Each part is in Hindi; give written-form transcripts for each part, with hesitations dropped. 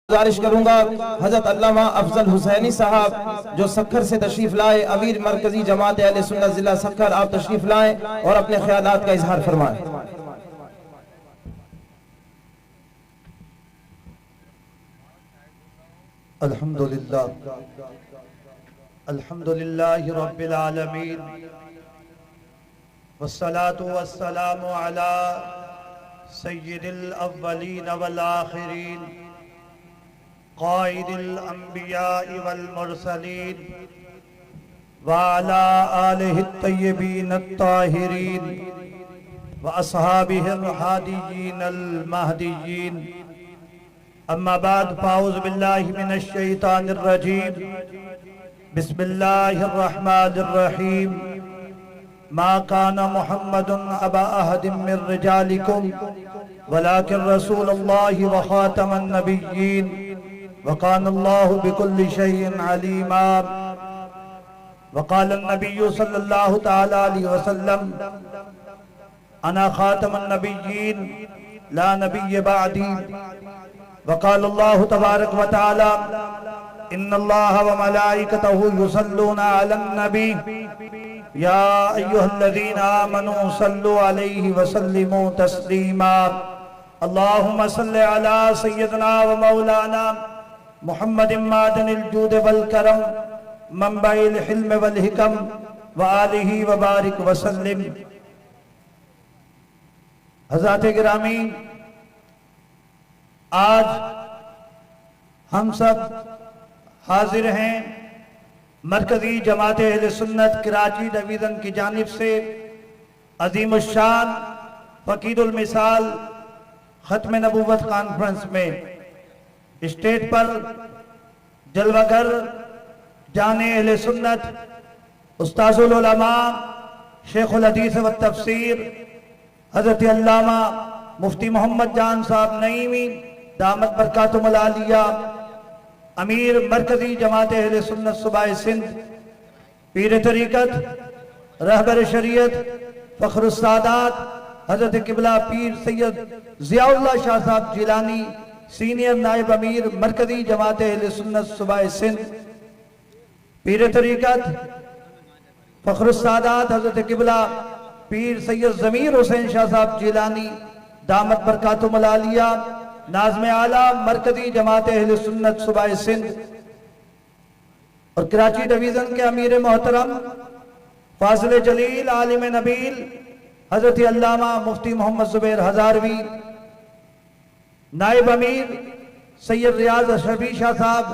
गुजारिश करूंगा हजरत अल्लामा अफजल हुसैनी साहब जो सक्खर से तशरीफ लाए, अमीर मरकजी जमात अहले सुन्नत जिला सक्खर, आप तशरीफ लाएं और अपने ख्यालात का इजहार फरमाएं। अल्हम्दुलिल्लाह अल्हम्दुलिल्लाहि रब्बिल आलमीन वस्सलातु वस्सलामु अला सय्यिदिल अव्वलीन वल आखिरीन क़ाइदिल अंबिया'i वल मुरसलीन व अला आलिहि तय्यबीन अत्ताहिरीन व अस्हाबिहिल हादियीनल महदियीन। अम्मा बाद फ़ाऊज़ु बिल्लाहि मिनश शैतानिर रजीम। बिस्मिल्लाहिर रहमानिर रहीम। मा काना मुहम्मदुन अबा अहदिम मिर रिजालिकुम वलाकिन रसूलुल्लाहि व खातमन नबिय्यीन व कानल्लाहु बिकुल्लि शैइन अलीमा। व क़ालन नबिय्यु सल्लल्लाहु तआला अलैहि वसल्लम अना खातमुन नबिय्यीन ला नबिय्य बअदी। वक़ाल अल्लाहु तबारक व तआला इन्नल्लाह व मलाइकतहु युसल्लूना अलन नबी या अय्युहल्लज़ीना आमनू सल्लु अलैहि व सल्लिमू तस्लीमा। अल्लाहुम्मा सल्लि अला सय्यिदना व मौलाना मुहम्मदिन मादनिल जूद वल करम मंबइल हिल्म वल हिकम व आलिहि व बारिक व सल्लिम। हज़रात गिरामी, आज हम सब हाजिर हैं मरकजी जमात अहले सुन्नत कराची डिवीज़न की जानिब से अज़ीमुश्शान फ़कीरुल मिसाल ख़त्म नबूवत कॉन्फ्रेंस में स्टेज पर जलवागर जाने अहले सुन्नत उस्ताज़ुल उलमा शेखुल हदीस व तफसीर हज़रत अल्लामा मुफ्ती मोहम्मद जान साहब नईमी दामत बरकातुहुल आलिया, अमीर मरकजी जमात अहले सुन्नत सूबाए सिंध, पीर तरीक़त रहबर शरीयत फ़ख्रुस सादात हज़रत किबला पीर सैयद ज़ियाउल्लाह शाह साहब जिलानी, सीनियर नायब अमीर मरकजी जमात अहले सुन्नत सूबाए सिंध, पीर तरीक़त फ़ख्रुस सादात हज़रत किबला पीर सैयद ज़मीर हुसैन शाह साहब जिलानी दामत बरकातुहुल आलिया, नाज़्म आला मरकजी जमात अहले सुन्नत सूबाए सिंध और कराची डिवीज़न के अमीर मोहतरम फाज़िल जलील आलिम नबील हज़रत अल्लामा मुफ्ती मोहम्मद ज़ुबैर हज़ारवी, नायब अमीर सैयद रियाज़ अशरफी शाह साहब,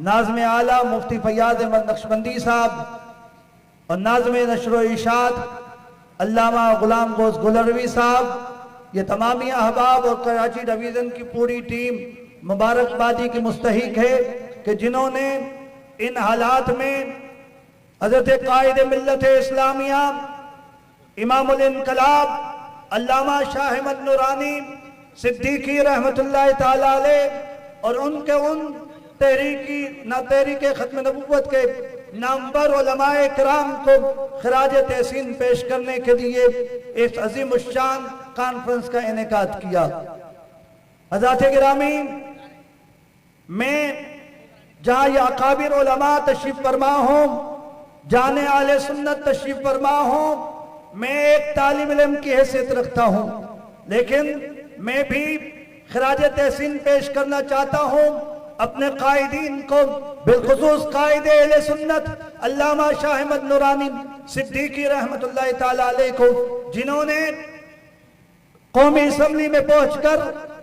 नाज़्म आला मुफ्ती फ़याज़ अहमद नक्शबंदी साहब और नाज़्म नशर इशात अल्लामा गुलाम गौस गुलरवी साहब, ये तमामी अहबाब और कराची डिवीज़न की पूरी टीम मुबारकबादी की मुस्तहिक है कि जिन्होंने इन हालात में हज़रत कायद मिल्लत इस्लामिया इमामुल इनकलाब अल्लामा शाह अहमद नूरानी सिद्दीकी रहमतुल्लाह ताला अलैह और उनके उन तहरीक ख़त्म नबूवत के नामवर उलमाए किराम को खिराज तहसीन पेश करने के लिए इस अज़ीमुश्शान कॉन्फ्रेंस का इनेकाद किया। हज़रात गिरामी, मैं जहाँ ये अकाबिर उलमा तशरीफ फरमा हूँ, जाने आले सुन्नत तशरीफ फरमा हूँ, मैं एक तालिब इल्म की हैसियत रखता हूँ, लेकिन मैं भी खिराज तहसीन पेश करना चाहता हूँ अपने कायदीन को, बिलखुसूस कायद अहले सुन्नत अल्लामा शाह अहमद नूरानी सिद्दीकी रहमतुल्लाह ताला अलैह को, जिन्होंने कौमी असम्बली में पहुंचकर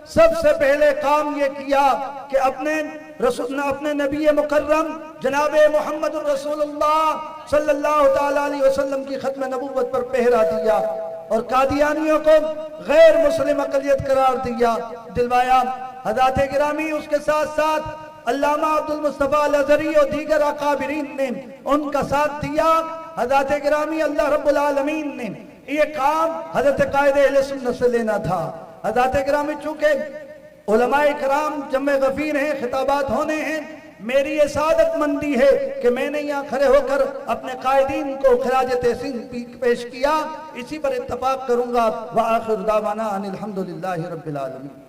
सबसे पहले काम ये किया कि अपने नबी मुकर्रम जनाब मोहम्मद रसूलुल्लाह सल्लल्लाहु ताला अलैहि वसल्लम की खत्म नबूवत पर पहरा दिया और कादियानियों को गैर मुस्लिम अक़लियत करार दिलवाया। हज़रात गिरामी, उसके साथ साथ अल्लामा अब्दुल मुस्तफ़ा अल-अज़हरी और दीगर अकाबिरीन ने उनका साथ दिया। हज़रात गिरामी, अल्लाह रब्बुल आलमीन ने ये काम हज़रत कायद अहले सुन्नत से लेना था। हज़रात गिरामी, चूँकि उलमाए किराम जम्मे गफ़ीर हैं, खिताबात होने हैं, मेरी ये सादतमंदी है कि मैंने यहाँ खड़े होकर अपने कायदीन को खिराज तहसीन पेश किया। इसी पर इत्तफाक करूँगा। व आखिर दावाना अनिल हम्दुलिल्लाहि रब्बिल आलमीन।